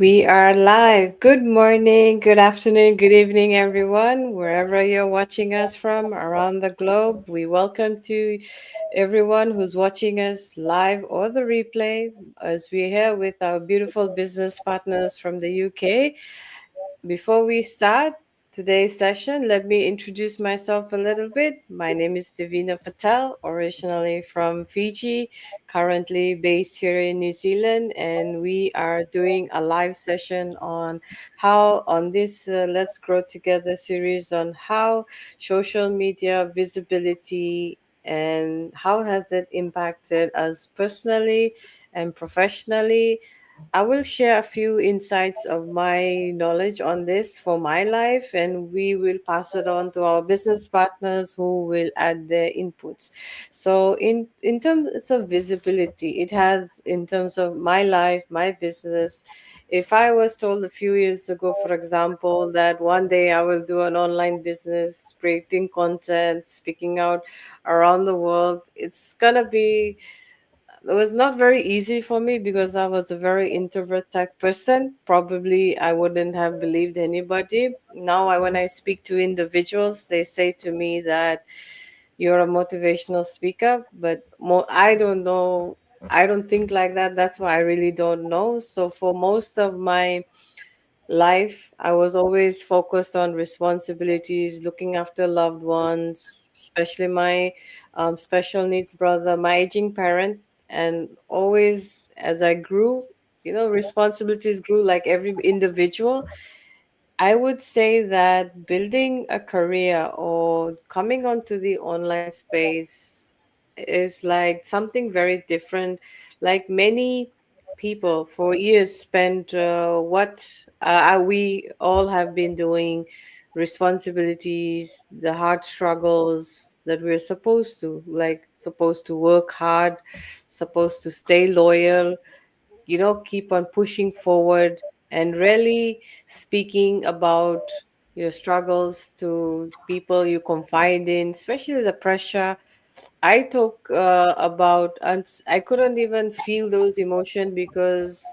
We are live. Good morning, good afternoon, good evening, everyone. Wherever you're watching us from around the globe, we welcome to everyone who's watching us live or the replay as we're here with our beautiful business partners from the UK. Before we start today's session, let me introduce myself a little bit. My name is Divina Patel, originally from Fiji, currently based here in New Zealand, and we are doing a live session on this Let's Grow Together series on how social media visibility and how has it impacted us personally and professionally. I will share a few insights of my knowledge on this for my life, and we will pass it on to our business partners who will add their inputs. So, in terms of visibility, it has in terms of my life, my business. If I was told a few years ago, for example, that one day I will do an online business, creating content, speaking out around the world, it's gonna be it was not very easy for me because I was a very introvert type person. Probably I wouldn't have believed anybody. Now, when I speak to individuals, they say to me that you're a motivational speaker, but I don't know. I don't think like that. That's why I really don't know. So, for most of my life, I was always focused on responsibilities, looking after loved ones, especially my special needs brother, my aging parent. And always, as I grew, responsibilities grew like every individual. I would say that building a career or coming onto the online space is like something very different. Like many people for years spent what we all have been doing, responsibilities, the hard struggles that we're supposed to work hard, supposed to stay loyal, keep on pushing forward and really speaking about your struggles to people you confide in, especially the pressure. I talk about, and I couldn't even feel those emotions because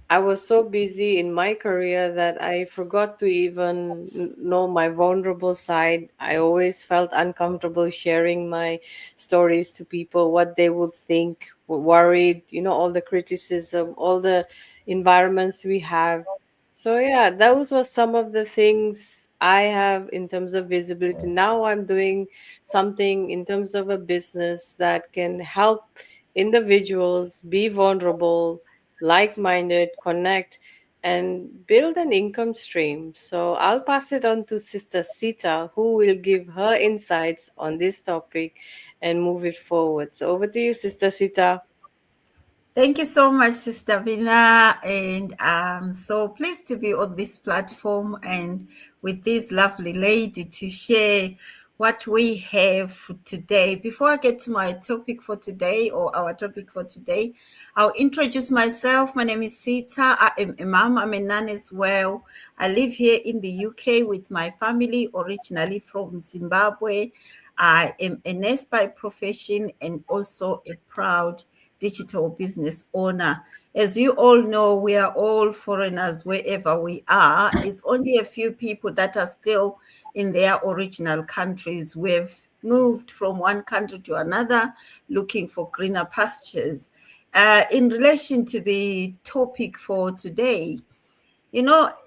I was so busy in my career that I forgot to even know my vulnerable side. I always felt uncomfortable sharing my stories to people, what they would think, worried, all the criticism, all the environments we have. So, yeah, those were some of the things I have in terms of visibility. Now I'm doing something in terms of a business that can help individuals be vulnerable, like minded, connect, and build an income stream. So I'll pass it on to Sister Sita, who will give her insights on this topic and move it forward. So over to you, Sister Sita. Thank you so much, Sister Vina, and I'm so pleased to be on this platform and with this lovely lady to share what we have for today. Before I get to my topic for today or our topic for today, I'll introduce myself. My name is Sita. I am a mom. I'm a nun as well. I live here in the UK with my family, originally from Zimbabwe. I am a nurse by profession and also a proud digital business owner. As you all know, we are all foreigners wherever we are. It's only a few people that are still in their original countries. We've moved from one country to another looking for greener pastures. In relation to the topic for today,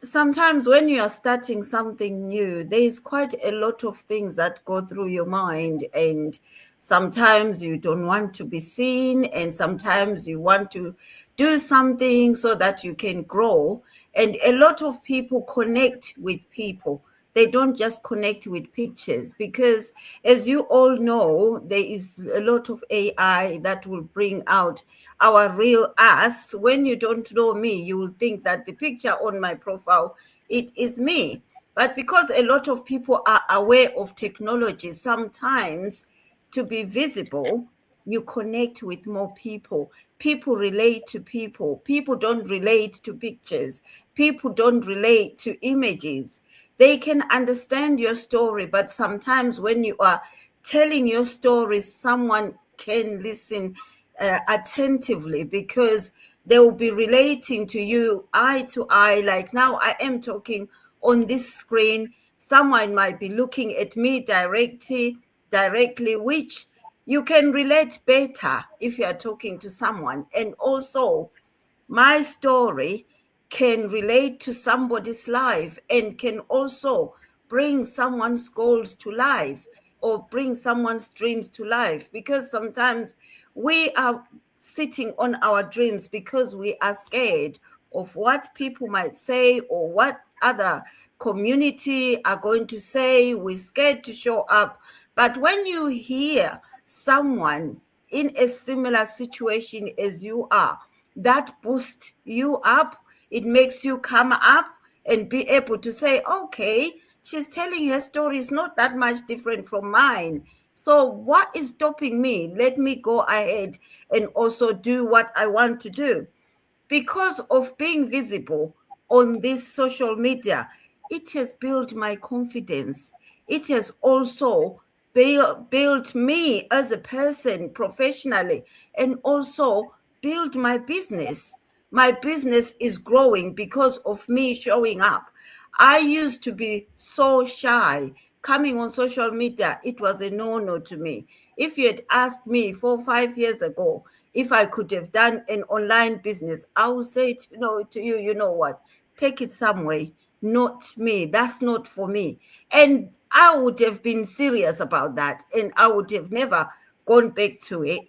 sometimes when you are starting something new, there is quite a lot of things that go through your mind. And sometimes you don't want to be seen, and sometimes you want to do something so that you can grow. And a lot of people connect with people. They don't just connect with pictures because, as you all know, there is a lot of AI that will bring out our real us. When you don't know me, you will think that the picture on my profile, it is me. But because a lot of people are aware of technology, sometimes to be visible, you connect with more people. People relate to people. People don't relate to pictures. People don't relate to images. They can understand your story, but sometimes when you are telling your story, someone can listen attentively because They will be relating to you eye to eye. Like now I am talking on this screen. Someone might be looking at me directly, which you can relate better if you are talking to someone. And also, my story can relate to somebody's life and can also bring someone's goals to life or bring someone's dreams to life, because sometimes we are sitting on our dreams because we are scared of what people might say or what other community are going to say. We're scared to show up. But when you hear someone in a similar situation as you are, that boosts you up. It makes you come up and be able to say, okay, she's telling her story is not that much different from mine. So what is stopping me? Let me go ahead and also do what I want to do. Because of being visible on this social media, it has built my confidence. It has also built me as a person professionally, and also built my business. My business is growing because of me showing up. I used to be so shy. Coming on social media, it was a no-no to me. If you had asked me 4 or 5 years ago if I could have done an online business, I would say to you, you know what? Take it some way. Not me. That's not for me. And I would have been serious about that, and I would have never gone back to it.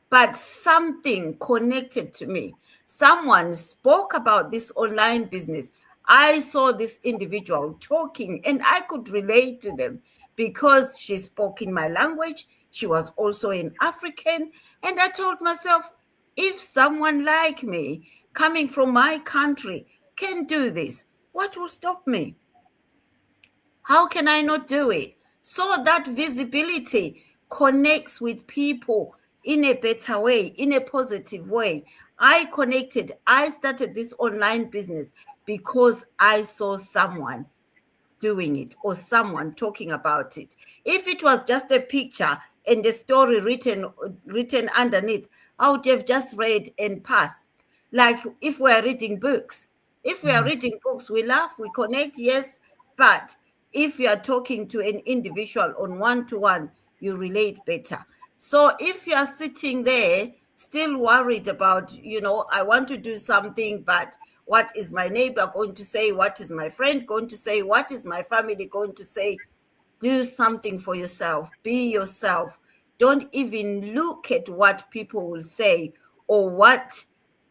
But something connected to me. Someone spoke about this online business. I saw this individual talking and I could relate to them because she spoke in my language. She was also an African. And I told myself, if someone like me, coming from my country, can do this, what will stop me? How can I not do it? So that visibility connects with people in a better way, in a positive way. I connected. I started this online business because I saw someone doing it or someone talking about it. If it was just a picture and a story written underneath, I would have just read and passed. Like if we're reading books. If we are reading books, we laugh, we connect, yes, but if you are talking to an individual on one-to-one, you relate better. So if you are sitting there still worried about, I want to do something, but what is my neighbor going to say? What is my friend going to say? What is my family going to say? Do something for yourself. Be yourself. Don't even look at what people will say or what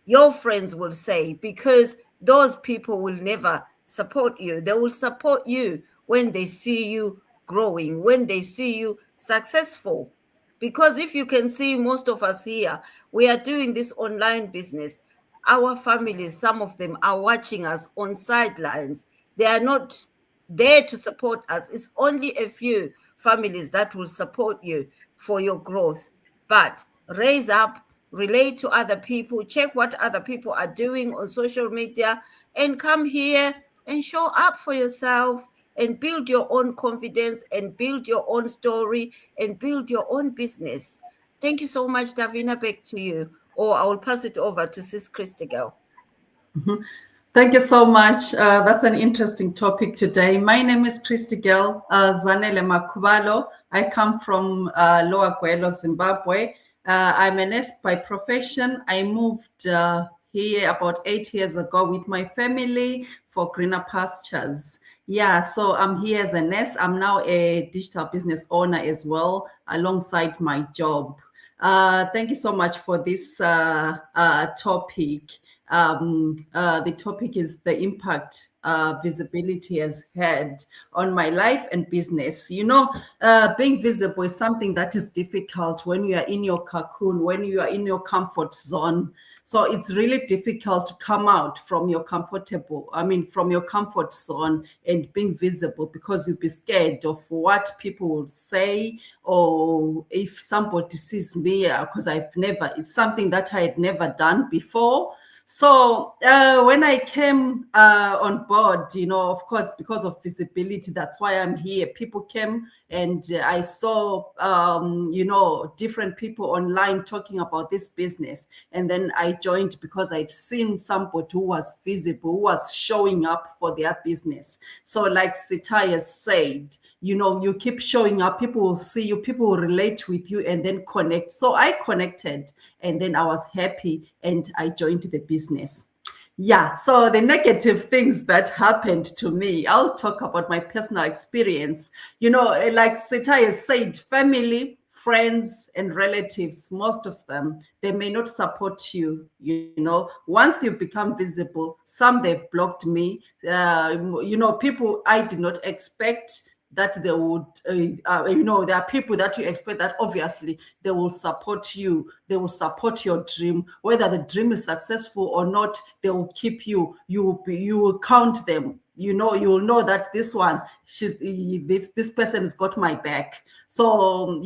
your friends will say, because those people will never support you. They will support you when they see you growing, when they see you successful. Because if you can see, most of us here, we are doing this online business. Our families, some of them are watching us on sidelines. They are not there to support us. It's only a few families that will support you for your growth. But raise up, relate to other people, check what other people are doing on social media, and come here and show up for yourself and build your own confidence and build your own story and build your own business. Thank you so much, Davina. Back to you. Or I will pass it over to Sis Christy Girl. Thank you so much. That's an interesting topic today. My name is Christy Girl Zanele Makubalo. I come from Lower Gwelo, Zimbabwe. I'm a nurse by profession. I moved here about 8 years ago with my family for greener pastures. Yeah, so I'm here as a nurse. I'm now a digital business owner as well, alongside my job. Thank you so much for this topic. The topic is the impact visibility has had on my life and business. Being visible is something that is difficult when you are in your cocoon, when you are in your comfort zone. So it's really difficult to come out from your comfort zone and being visible, because you'll be scared of what people will say, or if somebody sees me, because it's something that I had never done before. So when I came on board, of course, because of visibility, that's why I'm here. People came and I saw, different people online talking about this business. And then I joined because I'd seen somebody who was visible, who was showing up for their business. So like Sitai has said, you keep showing up, people will see you, people will relate with you and then connect. So I connected and then I was happy and I joined the business. Yeah, so the negative things that happened to me, I'll talk about my personal experience. Like Sitai has said, family, friends, and relatives, most of them, they may not support you. Once you become visible, some they've blocked me. People I did not expect that they would, there are people that you expect that obviously they will support you, they will support your dream, whether the dream is successful or not, they will keep you, you will count them, you will know that this one, this person has got my back. So,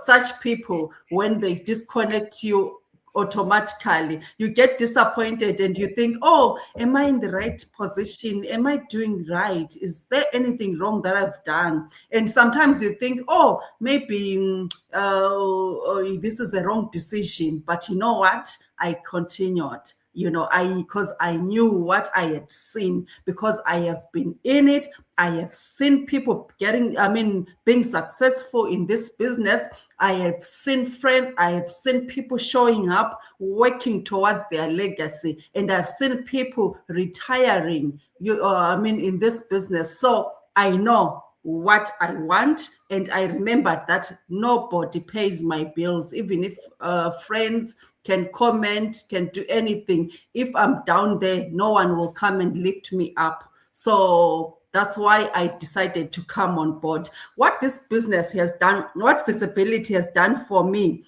such people, when they disconnect you, automatically you get disappointed and you think, oh, am I in the right position? Am I doing right? Is there anything wrong that I've done? And sometimes you think, oh, maybe this is a wrong decision, but you know what, I continued. Because I knew what I had seen, because I have been in it. I have seen people being successful in this business. I have seen friends, I have seen people showing up, working towards their legacy, and I've seen people retiring, in this business. So I know what I want, and I remembered that nobody pays my bills, even if friends can comment, can do anything. If I'm down there, no one will come and lift me up. So that's why I decided to come on board. What this business has done, what visibility has done for me,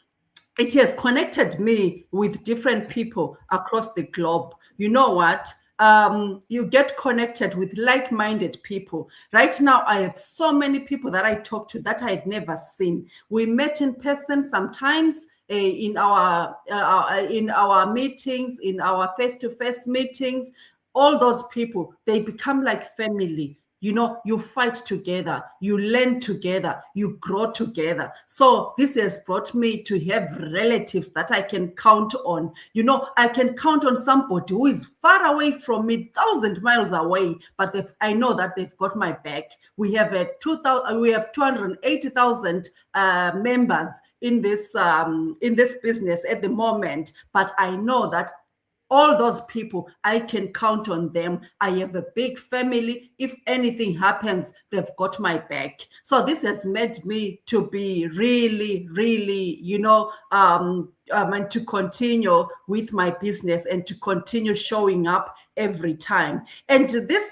it has connected me with different people across the globe. You know what? You get connected with like-minded people. Right now, I have so many people that I talk to that I had never seen. We met in person sometimes in our meetings, in our face-to-face meetings. All those people, they become like family. You fight together, you learn together, you grow together. So this has brought me to have relatives that I can count on. I can count on somebody who is far away from me, 1,000 miles away, but I know that they've got my back. We have 280,000 members in this business at the moment, but I know that all those people, I can count on them. I have a big family. If anything happens, they've got my back. So this has made me to be really, really, and to continue with my business and to continue showing up every time. And this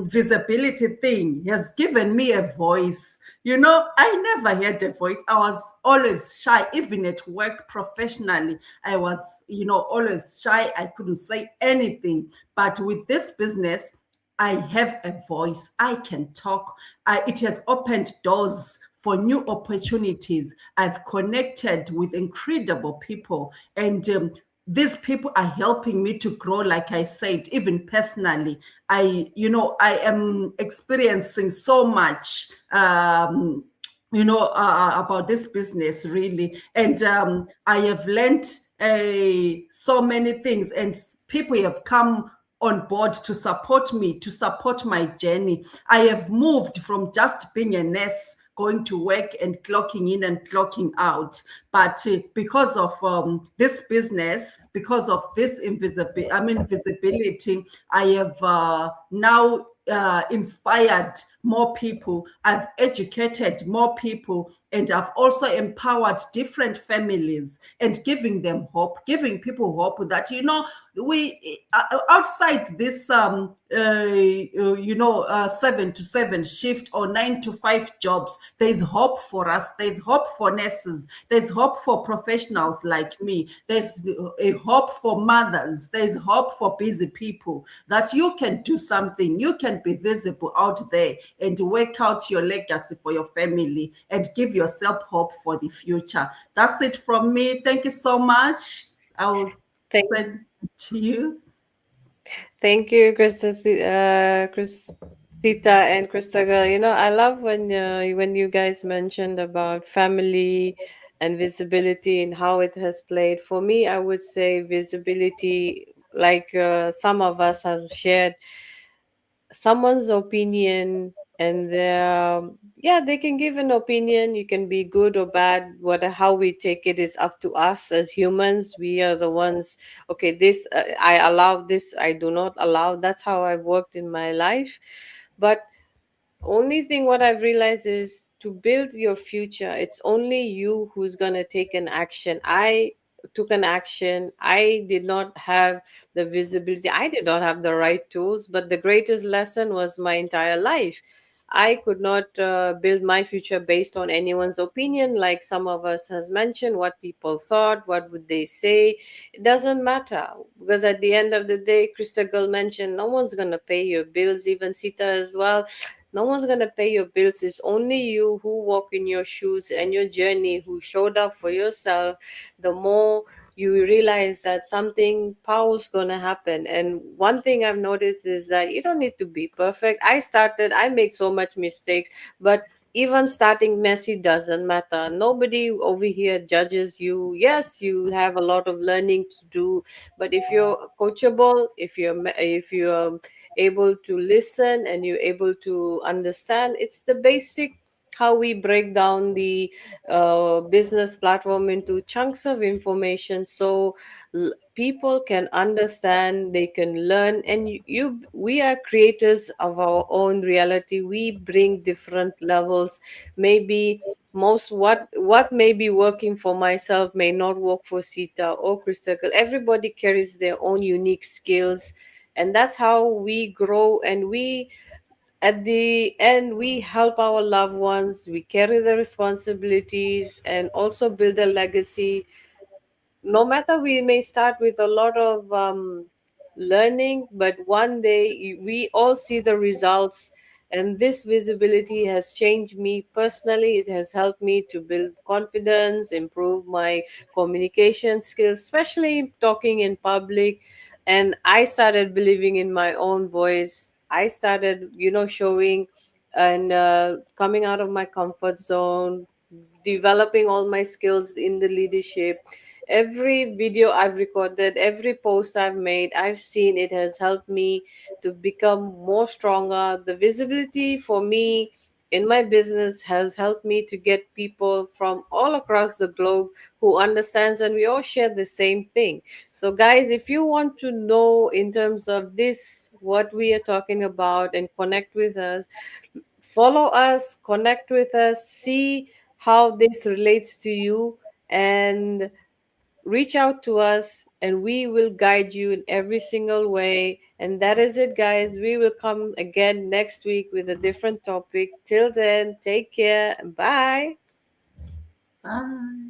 visibility thing has given me a voice. I never had a voice. I was always shy, even at work professionally. I was, always shy. I couldn't say anything. But with this business, I have a voice. I can talk. It has opened doors for new opportunities. I've connected with incredible people, and these people are helping me to grow. Like I said, even personally, I am experiencing so much, about this business, really. And I have learned so many things, and people have come on board to support me, to support my journey. I have moved from just being a nurse, going to work and clocking in and clocking out. But because of this business, because of this visibility, I have now inspired more people. I've educated more people, and I've also empowered different families and giving them hope, giving people hope that, we outside this 7 to 7 shift or 9 to 5 jobs, there's hope for us. There's hope for nurses. There's hope for professionals like me. There's a hope for mothers. There's hope for busy people, that you can do something. You can be visible out there and work out your legacy for your family and give yourself hope for the future. That's it from me. Thank you so much. I will Thank send it to you. Thank you, Chrisita and Christabel. You know, I love when you guys mentioned about family and visibility and how it has played. For me, I would say visibility, like some of us have shared, someone's opinion, and yeah, they can give an opinion. You can be good or bad. What how we take it is up to us as humans. We are the ones. Okay, this I allow, this I do not allow. That's how I've worked in my life. But only thing what I've realized is to build your future, it's only you who's gonna take an action. I took an action. I did not have the visibility. I did not have the right tools, but the greatest lesson was my entire life. I could not build my future based on anyone's opinion, like some of us has mentioned, what people thought, what would they say. It doesn't matter, because at the end of the day, Krista Girl mentioned, no one's gonna pay your bills, even Sita as well. No one's going to pay your bills. It's only you who walk in your shoes and your journey, who showed up for yourself. The more you realize that something powerful going to happen. And one thing I've noticed is that you don't need to be perfect. I make so much mistakes, but even starting messy doesn't matter. Nobody over here judges you. Yes, you have a lot of learning to do, but if you're coachable, if you're able to listen and you're able to understand, it's the basic how we break down the business platform into chunks of information, so people can understand, they can learn. And we are creators of our own reality. We bring different levels. Maybe most what may be working for myself may not work for Sita or Crystal. Everybody carries their own unique skills, and that's how we grow. And we, at the end, we help our loved ones, we carry the responsibilities and also build a legacy. No matter, we may start with a lot of learning, but one day we all see the results. And this visibility has changed me personally. It has helped me to build confidence, improve my communication skills, especially talking in public. And I started believing in my own voice. I started, showing and coming out of my comfort zone, developing all my skills in the leadership. Every video I've recorded, every post I've made, I've seen it has helped me to become more stronger. The visibility for me in my business has helped me to get people from all across the globe who understands, and we all share the same thing. So guys, if you want to know in terms of this what we are talking about and connect with us, follow us, connect with us, see how this relates to you, and reach out to us, and we will guide you in every single way. And that is it, guys. We will come again next week with a different topic. Till then, take care and bye. Bye.